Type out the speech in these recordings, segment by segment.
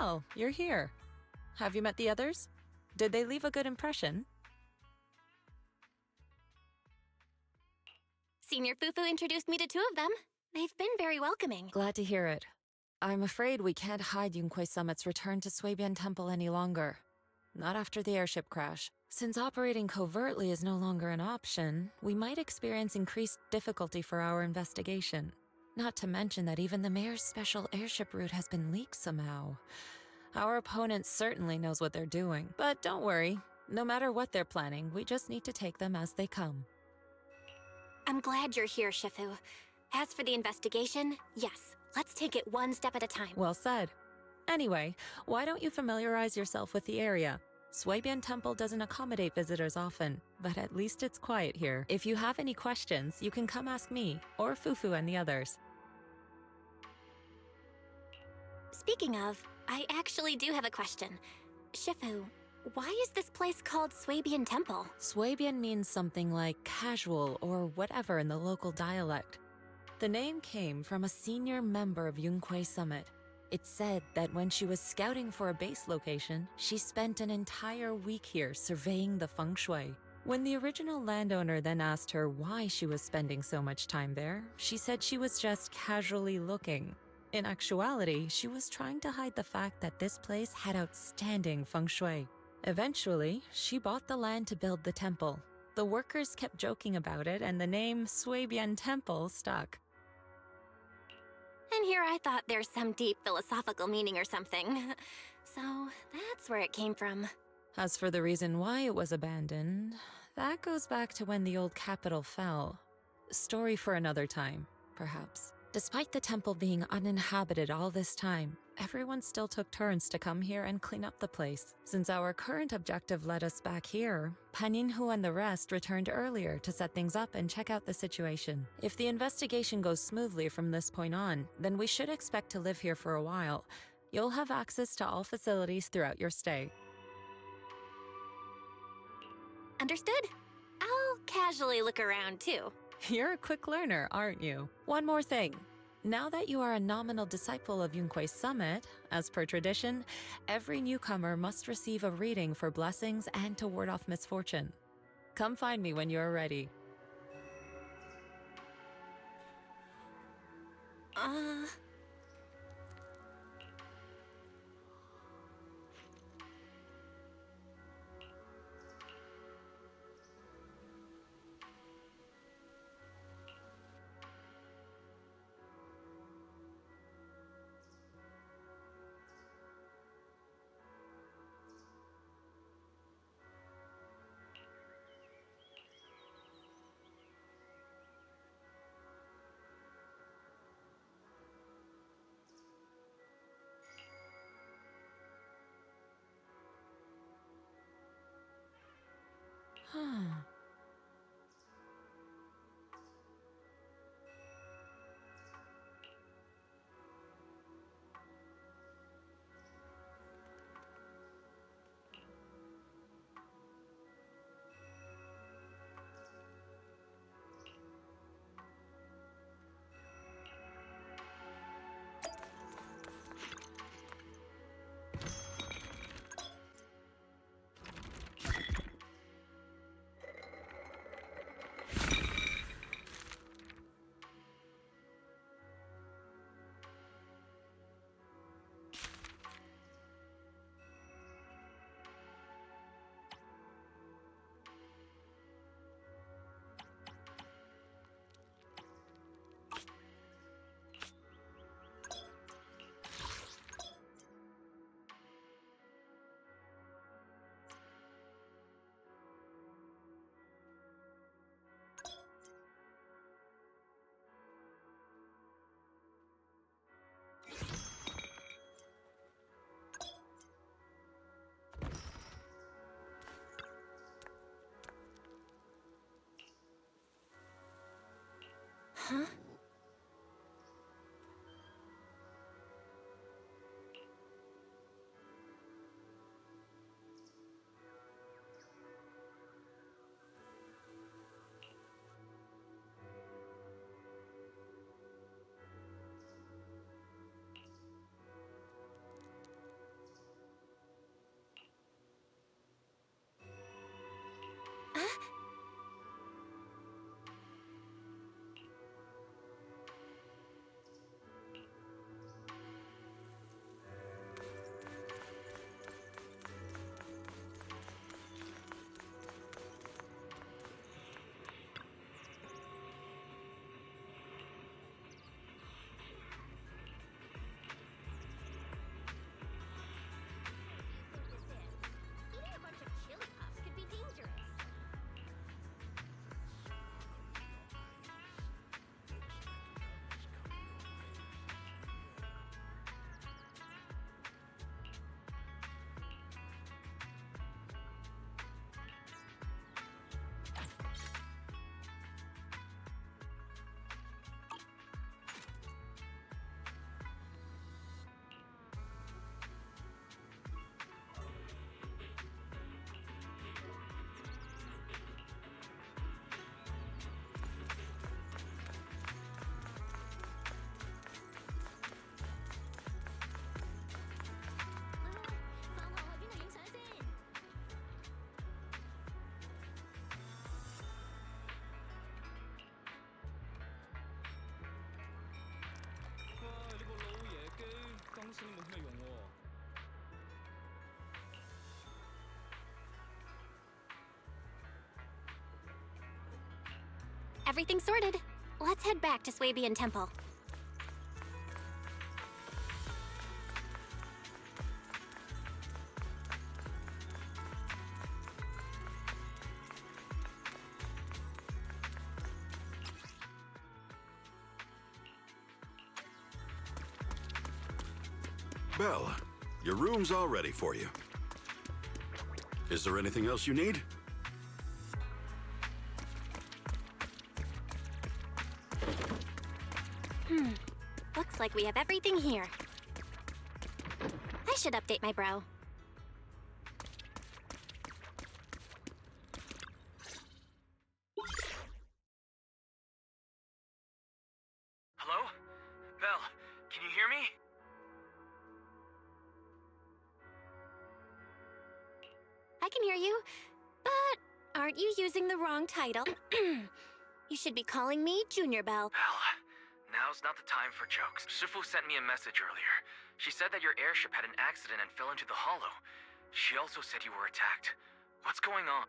Well, you're here. Have you met the others? Did they leave a good impression? Senior Fufu introduced me to 2 of them. They've been very welcoming. Glad to hear it. I'm afraid we can't hide Yunquei Summit's return to Suibian Temple any longer. Not after the airship crash. Since operating covertly is no longer an option, we might experience increased difficulty for our investigation. Not to mention that even the mayor's special airship route has been leaked somehow. Our opponent certainly knows what they're doing. But don't worry, no matter what they're planning, we just need to take them as they come. I'm glad you're here, Shifu. As for the investigation, yes, let's take it one step at a time. Well said. Anyway, why don't you familiarize yourself with the area? Suibian Temple doesn't accommodate visitors often, but at least it's quiet here. If you have any questions, you can come ask me, or Fufu and the others. Speaking of, I actually do have a question. Shifu, why is this place called Suibian Temple? Suibian means something like casual or whatever in the local dialect. The name came from a senior member of Yunquei Summit. It's said that when she was scouting for a base location, she spent an entire week here surveying the feng shui. When the original landowner then asked her why she was spending so much time there, she said she was just casually looking. In actuality, she was trying to hide the fact that this place had outstanding feng shui. Eventually, she bought the land to build the temple. The workers kept joking about it, and the name Suibian Temple stuck. And here I thought there's some deep philosophical meaning or something. So that's where it came from. As for the reason why it was abandoned, that goes back to when the old capital fell. Story for another time, perhaps. Despite the temple being uninhabited all this time, everyone still took turns to come here and clean up the place. Since our current objective led us back here, Paninhu and the rest returned earlier to set things up and check out the situation. If the investigation goes smoothly from this point on, then we should expect to live here for a while. You'll have access to all facilities throughout your stay. Understood? I'll casually look around too. You're a quick learner, aren't you? One more thing. Now that you are a nominal disciple of Yunquei Summit, as per tradition, every newcomer must receive a reading for blessings and to ward off misfortune. Come find me when you're ready. Huh? Everything sorted. Let's head back to Swabian Temple. Belle, your room's all ready for you. Is there anything else you need? Looks like we have everything here. I should update my bro. Hello? Belle, can you hear me? I can hear you, but aren't you using the wrong title? You should be calling me Junior Belle. Belle, now's not the time for jokes. Shifu sent me a message earlier. She said that your airship had an accident and fell into the hollow. She also said you were attacked. What's going on?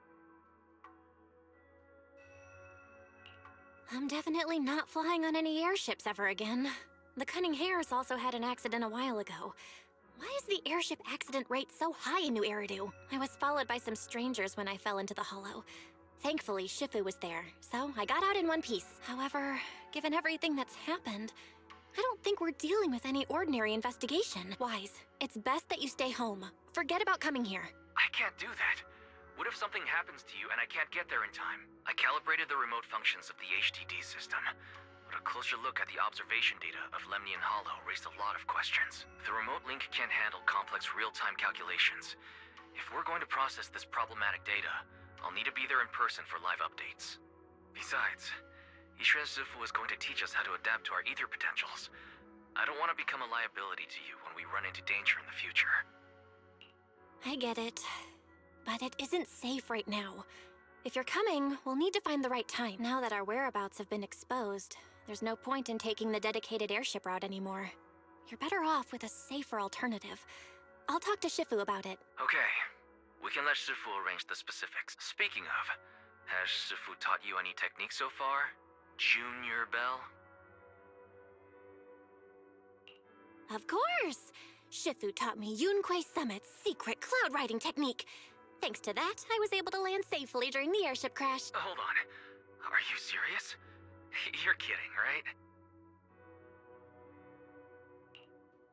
I'm definitely not flying on any airships ever again. The Cunning Hares also had an accident a while ago. Why is the airship accident rate so high in New Eridu? I was followed by some strangers when I fell into the hollow. Thankfully, Shifu was there, so I got out in one piece. However, given everything that's happened, I don't think we're dealing with any ordinary investigation. Wise, it's best that you stay home. Forget about coming here. I can't do that. What if something happens to you and I can't get there in time? I calibrated the remote functions of the HDD system, but a closer look at the observation data of Lemnian Hollow raised a lot of questions. The remote link can't handle complex real-time calculations. If we're going to process this problematic data, I'll need to be there in person for live updates. Besides, Yishuan Sifu is going to teach us how to adapt to our ether potentials. I don't want to become a liability to you when we run into danger in the future. I get it, but it isn't safe right now. If you're coming, we'll need to find the right time. Now that our whereabouts have been exposed, there's no point in taking the dedicated airship route anymore. You're better off with a safer alternative. I'll talk to Shifu about it. Okay. We can let Shifu arrange the specifics. Speaking of, has Shifu taught you any techniques so far? Junior Belle? Of course! Shifu taught me Yunquei Summit's secret cloud riding technique. Thanks to that, I was able to land safely during the airship crash. Hold on. Are you serious? You're kidding, right?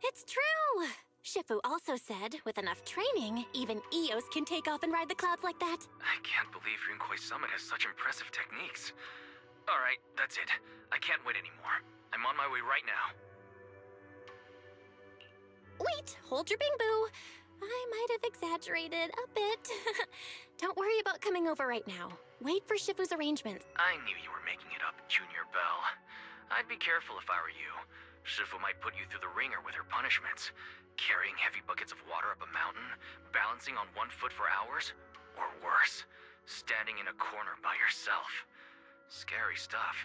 It's true! Shifu also said, with enough training, even Eos can take off and ride the clouds like that. I can't believe Yunquei Summit has such impressive techniques. Alright, that's it. I can't wait anymore. I'm on my way right now. Wait, hold your bing boo. I might have exaggerated a bit. Don't worry about coming over right now. Wait for Shifu's arrangements. I knew you were making it up, Junior Belle. I'd be careful if I were you. Shifu might put you through the ringer with her punishments. Carrying heavy buckets of water up a mountain, balancing on 1 foot for hours, or worse, standing in a corner by yourself. Scary stuff.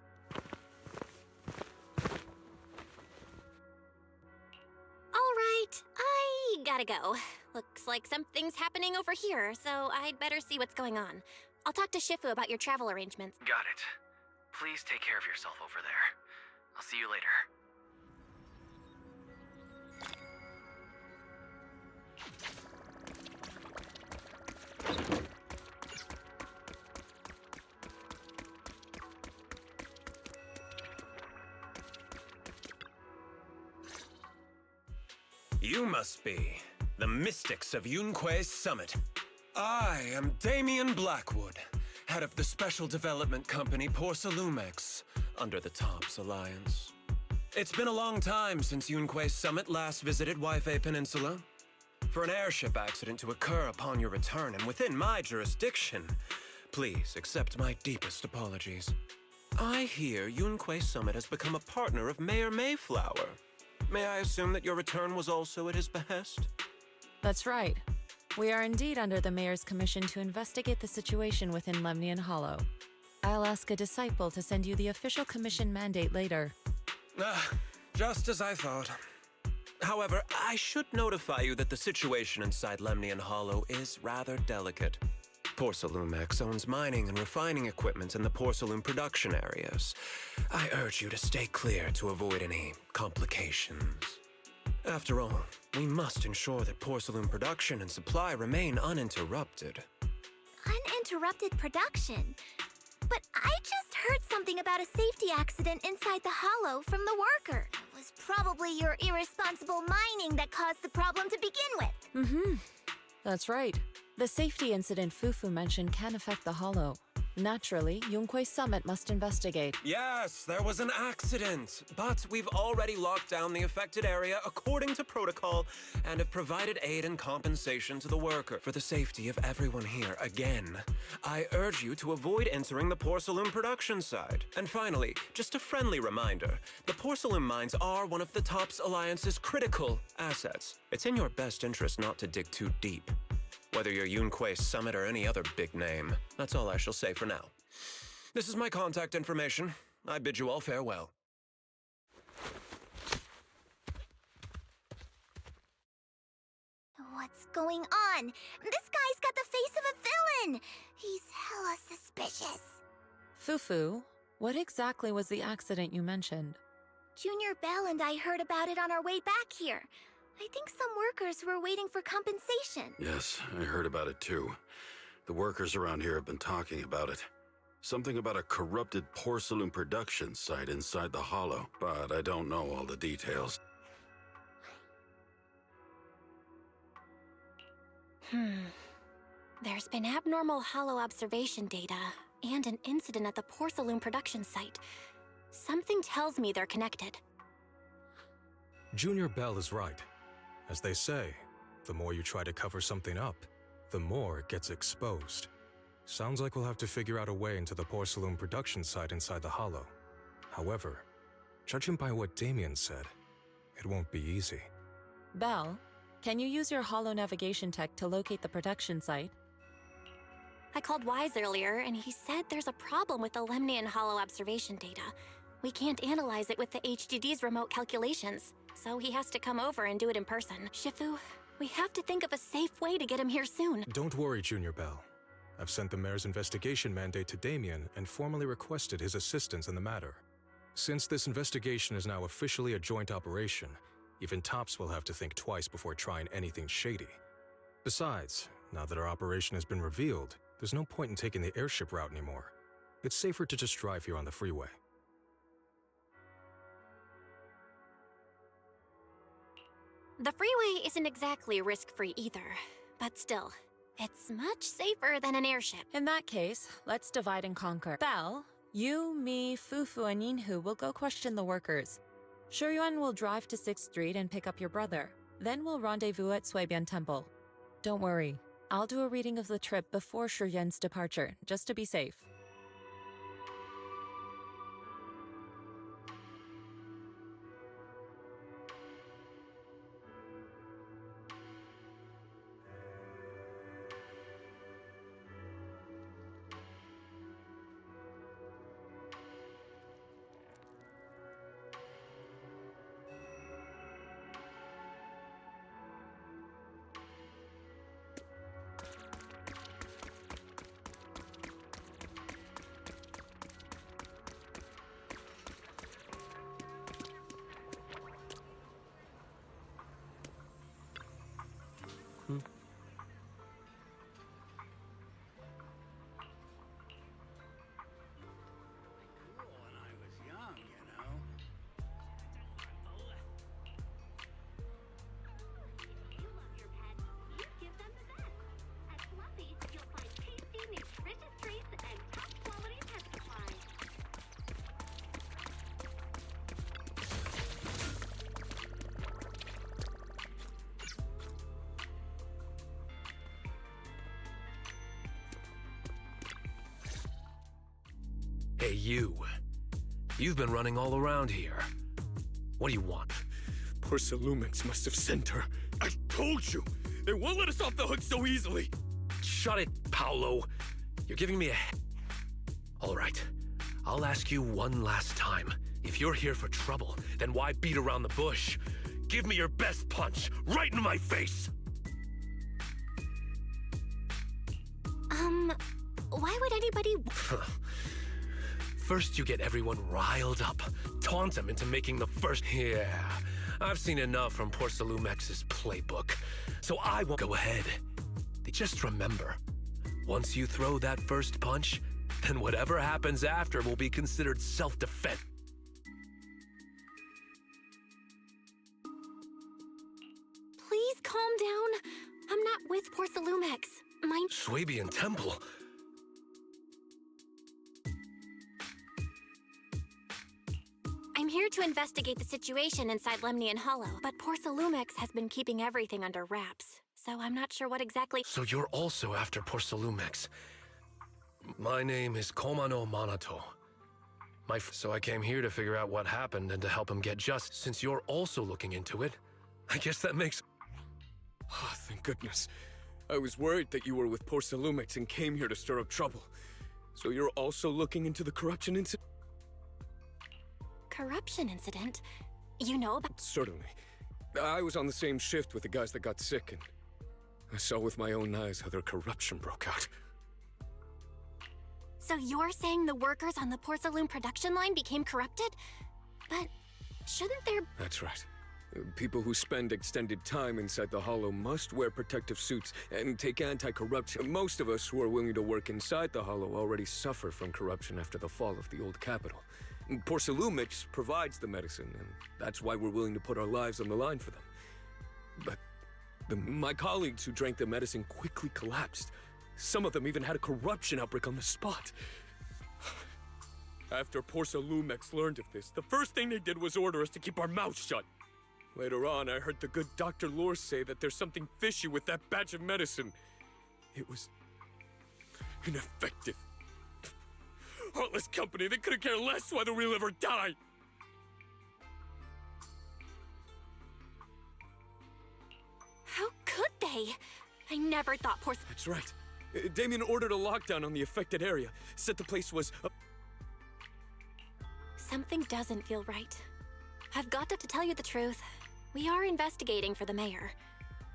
All right, I gotta go. Looks like something's happening over here, so I'd better see what's going on. I'll talk to Shifu about your travel arrangements. Got it. Please take care of yourself over there. I'll see you later. You must be the mystics of Yunquei's Summit. I am Damien Blackwood, head of the special development company Porcelumex, under the Tops Alliance. It's been a long time since Yunquei's Summit last visited Waifei Peninsula. For an airship accident to occur upon your return and within my jurisdiction, please accept my deepest apologies. I hear Yunquei Summit has become a partner of Mayor Mayflower. May I assume that your return was also at his behest? That's right. We are indeed under the Mayor's commission to investigate the situation within Lemnian Hollow. I'll ask a disciple to send you the official commission mandate later. Just as I thought. However, I should notify you that the situation inside Lemnian Hollow is rather delicate. Porcelumex owns mining and refining equipment in the porcelain production areas. I urge you to stay clear to avoid any complications. After all, we must ensure that porcelain production and supply remain uninterrupted. Uninterrupted production? But I just heard something about a safety accident inside the hollow from the worker. It was probably your irresponsible mining that caused the problem to begin with. That's right. The safety incident Fufu mentioned can affect the hollow. Naturally, Yunquay Summit must investigate. Yes, there was an accident, but we've already locked down the affected area according to protocol and have provided aid and compensation to the worker for the safety of everyone here. Again, I urge you to avoid entering the porcelain production side. And finally, just a friendly reminder, the porcelain mines are one of the TOPS Alliance's critical assets. It's in your best interest not to dig too deep. Whether you're Yunquay Summit or any other big name, that's all I shall say for now. This is my contact information. I bid you all farewell. What's going on? This guy's got the face of a villain! He's hella suspicious. Fufu, what exactly was the accident you mentioned? Junior Bell and I heard about it on our way back here. I think some workers were waiting for compensation. Yes, I heard about it too. The workers around here have been talking about it. Something about a corrupted porcelain production site inside the hollow, but I don't know all the details. There's been abnormal hollow observation data and an incident at the porcelain production site. Something tells me they're connected. Junior Bell is right. As they say, the more you try to cover something up, the more it gets exposed. Sounds like we'll have to figure out a way into the porcelain production site inside the hollow. However, judging by what Damien said, it won't be easy. Belle, can you use your hollow navigation tech to locate the production site? I called Wise earlier, and he said there's a problem with the Lemnian hollow observation data. We can't analyze it with the HDD's remote calculations, so he has to come over and do it in person. Shifu, we have to think of a safe way to get him here soon. Don't worry, Junior Bell. I've sent the mayor's investigation mandate to Damien and formally requested his assistance in the matter. Since this investigation is now officially a joint operation, even TOPS will have to think twice before trying anything shady. Besides, now that our operation has been revealed, there's no point in taking the airship route anymore. It's safer to just drive here on the freeway. The freeway isn't exactly risk-free either, but still, it's much safer than an airship. In that case, let's divide and conquer. Belle, you, me, Fufu, and Yinhu will go question the workers. Shuyuan will drive to 6th Street and pick up your brother. Then we'll rendezvous at Suibian Temple. Don't worry, I'll do a reading of the trip before Shuyuan's departure, just to be safe. Hey, you. You've been running all around here. What do you want? Porcelumix must have sent her. I told you! They won't let us off the hook so easily! Shut it, Paolo. You're giving me a... All right. I'll ask you one last time. If you're here for trouble, then why beat around the bush? Give me your best punch, right in my face! Why would anybody... First you get everyone riled up, taunt them into making the first... Yeah, I've seen enough from Porcelumex's playbook, so I won't... Go ahead. Just remember, once you throw that first punch, then whatever happens after will be considered self-defense. Please calm down. I'm not with Porcelumex. Swabian Temple? I'm here to investigate the situation inside Lemnian Hollow, but Porcelumex has been keeping everything under wraps, so I'm not sure what exactly— So you're also after Porcelumex. My name is Komano Manato. So I came here to figure out what happened and to help him get justice. Since you're also looking into it, I guess that makes... Oh, thank goodness. I was worried that you were with Porcelumex and came here to stir up trouble. So you're also looking into the corruption incident? Corruption incident? You know about— Certainly. I was on the same shift with the guys that got sick, and I saw with my own eyes how their corruption broke out. So you're saying the workers on the Porcelain production line became corrupted? But shouldn't there— That's right. People who spend extended time inside the Hollow must wear protective suits and take anti-corruption. Most of us who are willing to work inside the Hollow already suffer from corruption after the fall of the old capital. Porcelumix provides the medicine, and that's why we're willing to put our lives on the line for them. But my colleagues who drank the medicine quickly collapsed. Some of them even had a corruption outbreak on the spot. After Porcelumix learned of this, the first thing they did was order us to keep our mouths shut. Later on, I heard the good Dr. Lore say that there's something fishy with that batch of medicine. It was ineffective. Heartless company, they couldn't care less whether we live or die. How could they? I never thought That's right. Damien ordered a lockdown on the affected area. Said the place was... Something doesn't feel right. I've got to tell you the truth. We are investigating for the mayor.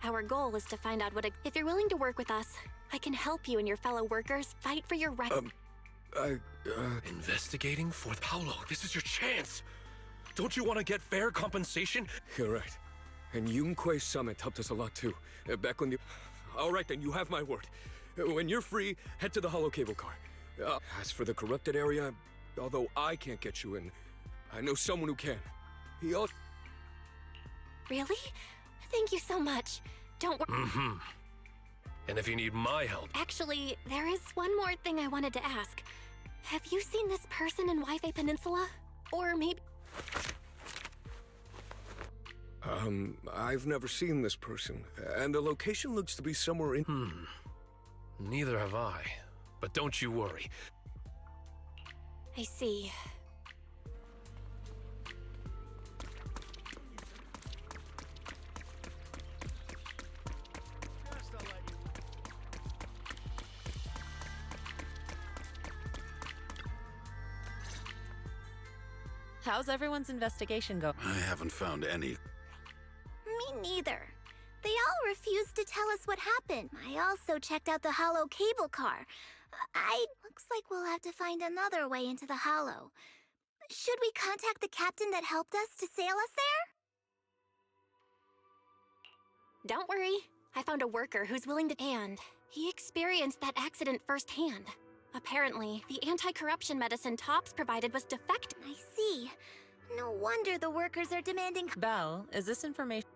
Our goal is to find out if you're willing to work with us, I can help you and your fellow workers fight for your right. Investigating for Paolo, this is your chance! Don't you want to get fair compensation? You're right. And Yunque Summit helped us a lot too. Back when the... All right then, you have my word. When you're free, head to the Hollow cable car. As for the corrupted area, although I can't get you in, I know someone who can. He also... Really? Thank you so much. Don't worry. Mm-hmm. And if you need my help... Actually, there is one more thing I wanted to ask. Have you seen this person in Wi-Fi Peninsula? Or maybe... I've never seen this person, and the location looks to be somewhere in... Neither have I. But don't you worry. I see. How's everyone's investigation go? I haven't found any. Me neither. They all refused to tell us what happened. I also checked out the Hollow cable car. Looks like we'll have to find another way into the Hollow. Should we contact the captain that helped us to sail us there? Don't worry. I found a worker who's willing to... And he experienced that accident firsthand. Apparently, the anti-corruption medicine Tops provided was defective. I see. No wonder the workers are demanding... Belle, is this information...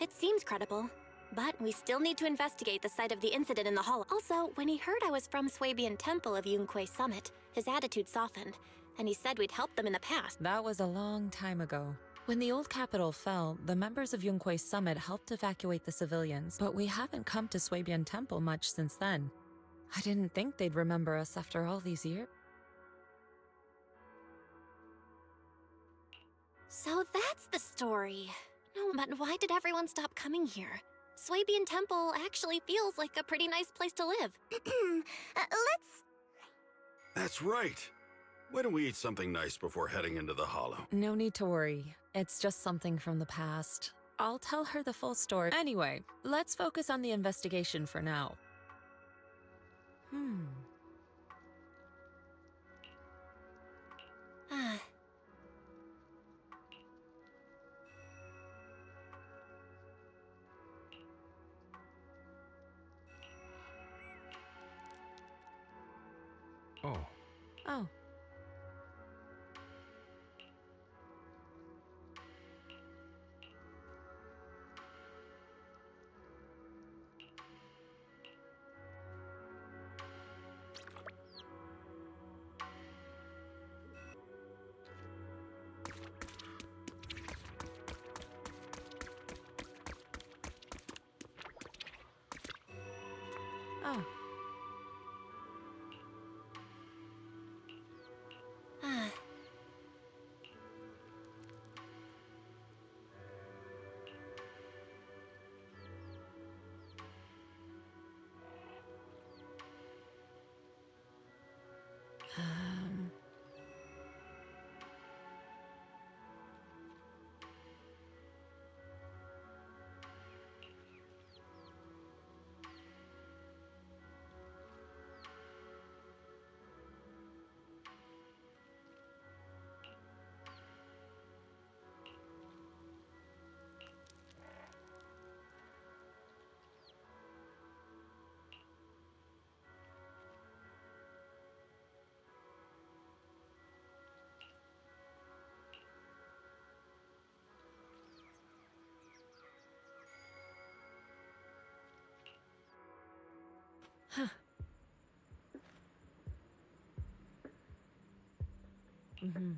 It seems credible, but we still need to investigate the site of the incident in the Hollow. Also, when he heard I was from Swabian Temple of Yunque Summit, his attitude softened, and he said we'd helped them in the past. That was a long time ago. When the old capital fell, the members of Yunque Summit helped evacuate the civilians, but we haven't come to Swabian Temple much since then. I didn't think they'd remember us after all these years. So that's the story. No, but why did everyone stop coming here? Swabian Temple actually feels like a pretty nice place to live. Let's... That's right. Why don't we eat something nice before heading into the Hollow? No need to worry. It's just something from the past. I'll tell her the full story. Anyway, let's focus on the investigation for now. Oh, Oh. Oh. Um... Huh. Mm-hmm.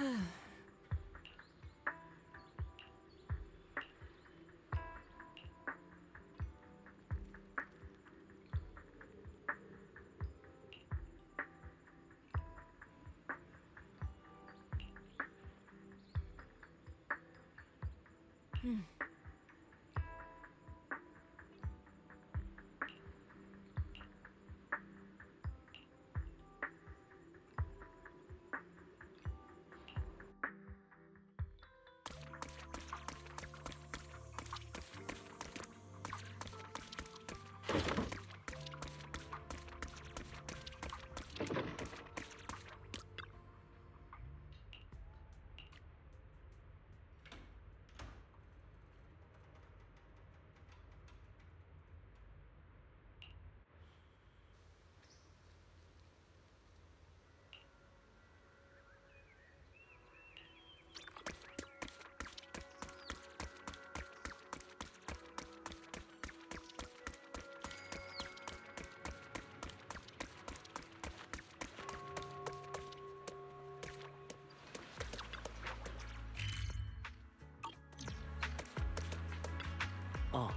Huh? Oh.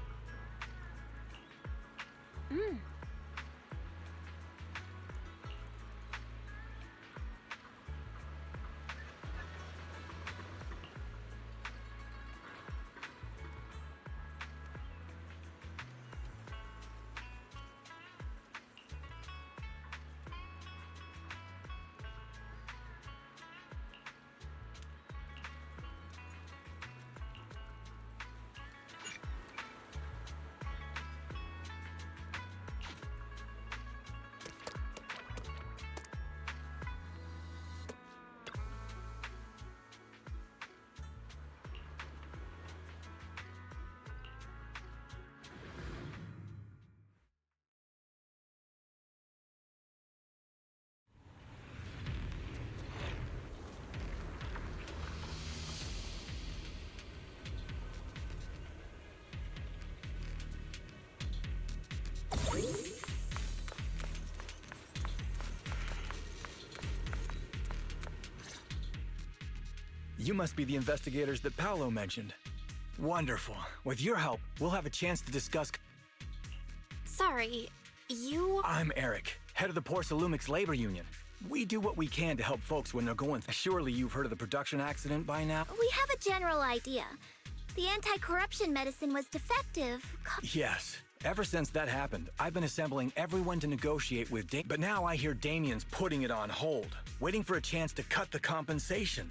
You must be the investigators that Paolo mentioned. Wonderful. With your help, we'll have a chance to discuss... Sorry, you... I'm Eric, head of the Porcelumix Labor Union. We do what we can to help folks when they're going... Surely you've heard of the production accident by now? We have a general idea. The anti-corruption medicine was defective. Yes. Ever since that happened, I've been assembling everyone to negotiate with but now I hear Damien's putting it on hold, waiting for a chance to cut the compensation.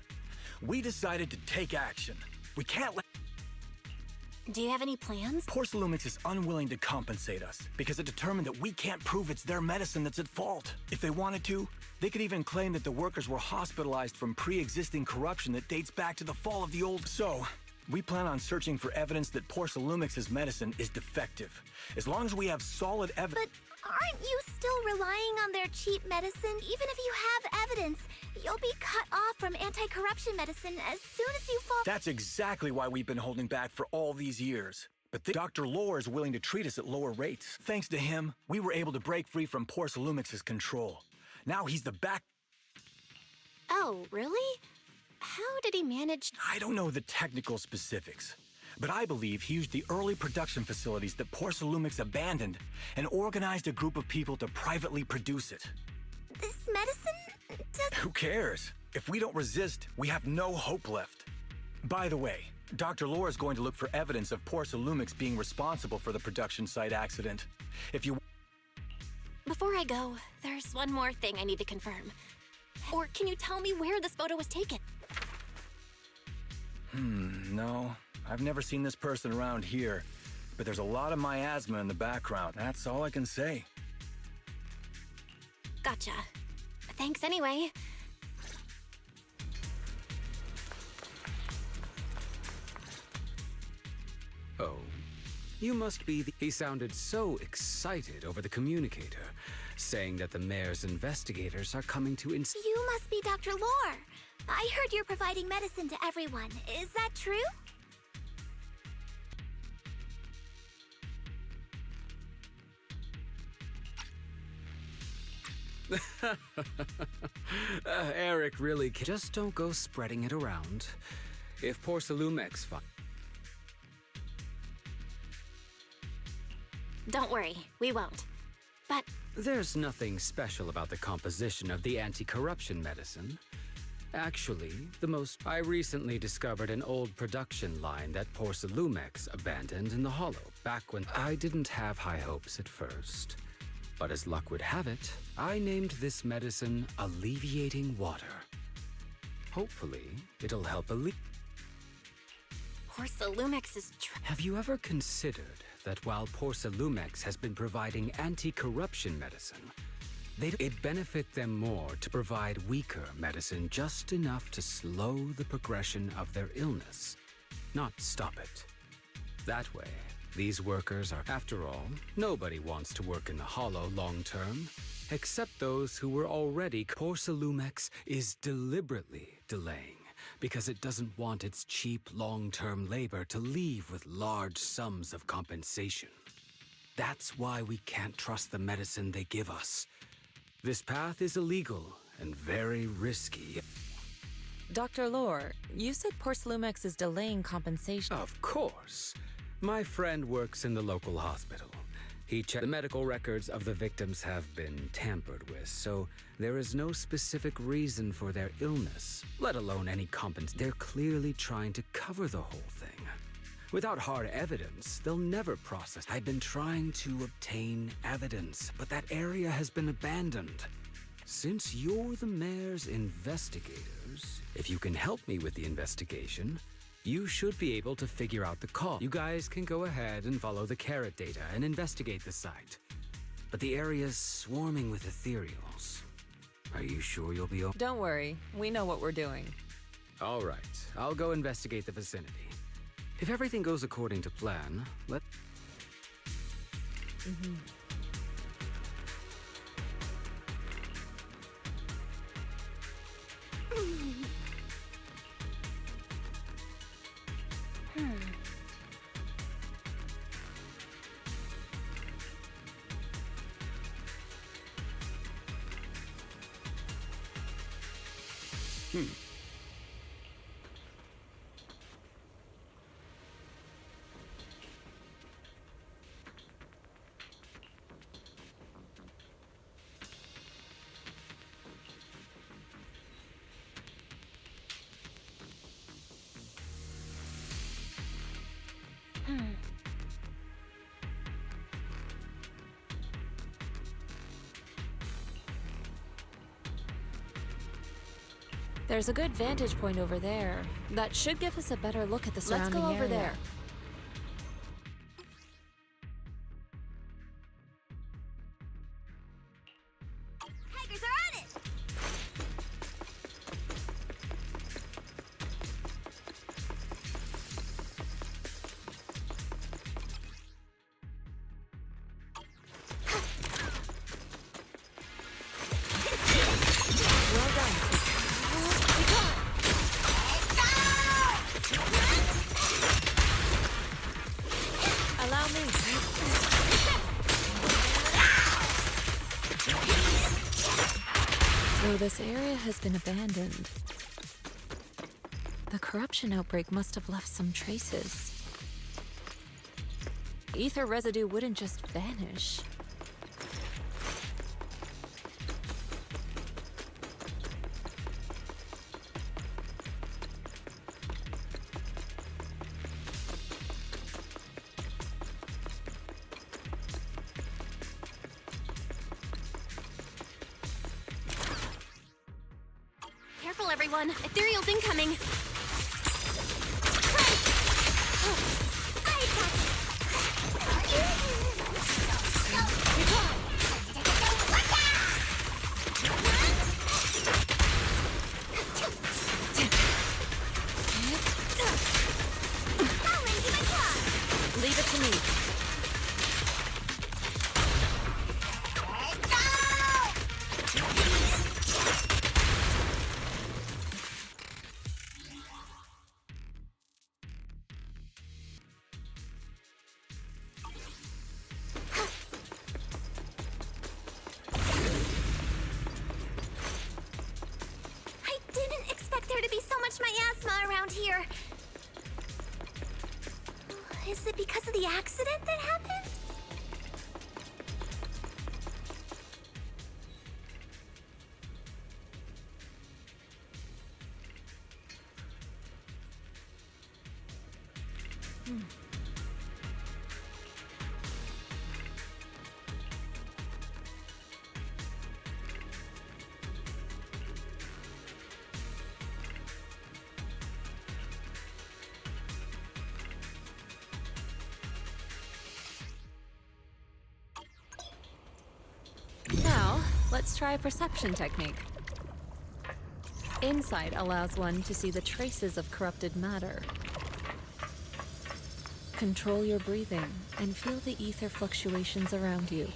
We decided to take action. We can't let... Do you have any plans? Porcelumix is unwilling to compensate us because it determined that we can't prove it's their medicine that's at fault. If they wanted to, they could even claim that the workers were hospitalized from pre-existing corruption that dates back to the fall of the old... So, we plan on searching for evidence that Porcelumix's medicine is defective. As long as we have solid evidence... But aren't you still relying on their cheap medicine? Even if you have evidence, you'll be cut off from anti-corruption medicine as soon as you fall... That's exactly why we've been holding back for all these years. But Dr. Lore is willing to treat us at lower rates. Thanks to him, we were able to break free from Porcelumix's control. Now he's the back... Oh, really? How did he manage... I don't know the technical specifics, but I believe he used the early production facilities that Porcelumix abandoned and organized a group of people to privately produce it. This medicine Who cares? If we don't resist, we have no hope left. By the way, Dr. Lore is going to look for evidence of Porcelumix being responsible for the production site accident. If you... Before I go, there's one more thing I need to confirm. Or can you tell me where this photo was taken? No. I've never seen this person around here, but there's a lot of miasma in the background. That's all I can say. Gotcha. Thanks anyway. Oh, you must be the... He sounded so excited over the communicator, saying that the mayor's investigators are coming to You must be Dr. Lore. I heard you're providing medicine to everyone. Is that true? Eric really can... Just don't go spreading it around. If Porcelumix... Don't worry, we won't. But... There's nothing special about the composition of the anti-corruption medicine. Actually, I recently discovered an old production line that Porcelumix abandoned in the Hollow, back when I didn't have high hopes at first. But as luck would have it, I named this medicine Alleviating Water. Hopefully, it'll help Porcelumix is... Have you ever considered that while Porcelumix has been providing anti-corruption medicine, it'd benefit them more to provide weaker medicine just enough to slow the progression of their illness, not stop it. That way, these workers are... After all, nobody wants to work in the Hollow long-term, except those who were already... Porcelumix is deliberately delaying because it doesn't want its cheap long-term labor to leave with large sums of compensation. That's why we can't trust the medicine they give us. This path is illegal and very risky. Dr. Lore, you said Porcelumix is delaying compensation. Of course. My friend works in the local hospital. He checked the medical records of the victims have been tampered with, so there is no specific reason for their illness, let alone any compensation. They're clearly trying to cover the whole thing. Without hard evidence, they'll never process. I've been trying to obtain evidence, but that area has been abandoned. Since you're the mayor's investigators, if you can help me with the investigation, you should be able to figure out the cause. You guys can go ahead and follow the carrot data and investigate the site. But the area's swarming with ethereals. Are you sure you'll be okay? Don't worry, we know what we're doing. All right, I'll go investigate the vicinity. If everything goes according to plan, There's a good vantage point over there. That should give us a better look at the surrounding area. Let's go over there. Tigers are on it! Well done. Allow me. So this area has been abandoned. The corruption outbreak must have left some traces. Ether residue wouldn't just vanish. Careful, everyone. Ethereal's incoming. Leave it to me. I didn't expect there to be so much miasma around here. Is it because of the accident that happened? Now, let's try a perception technique. Insight allows one to see the traces of corrupted matter. Control your breathing and feel the ether fluctuations around you.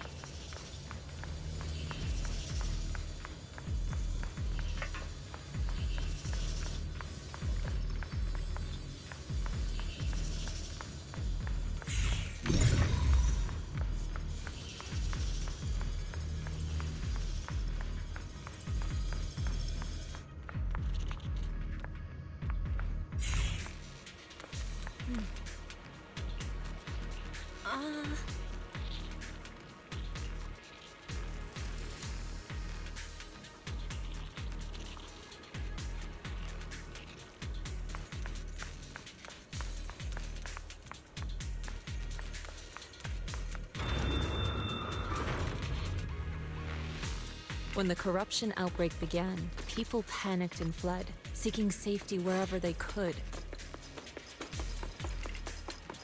When the corruption outbreak began, people panicked and fled, seeking safety wherever they could.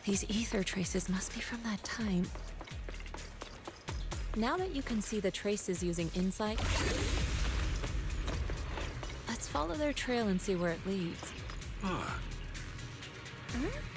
These ether traces must be from that time. Now that you can see the traces using insight, let's follow their trail and see where it leads. Ah. Hmm?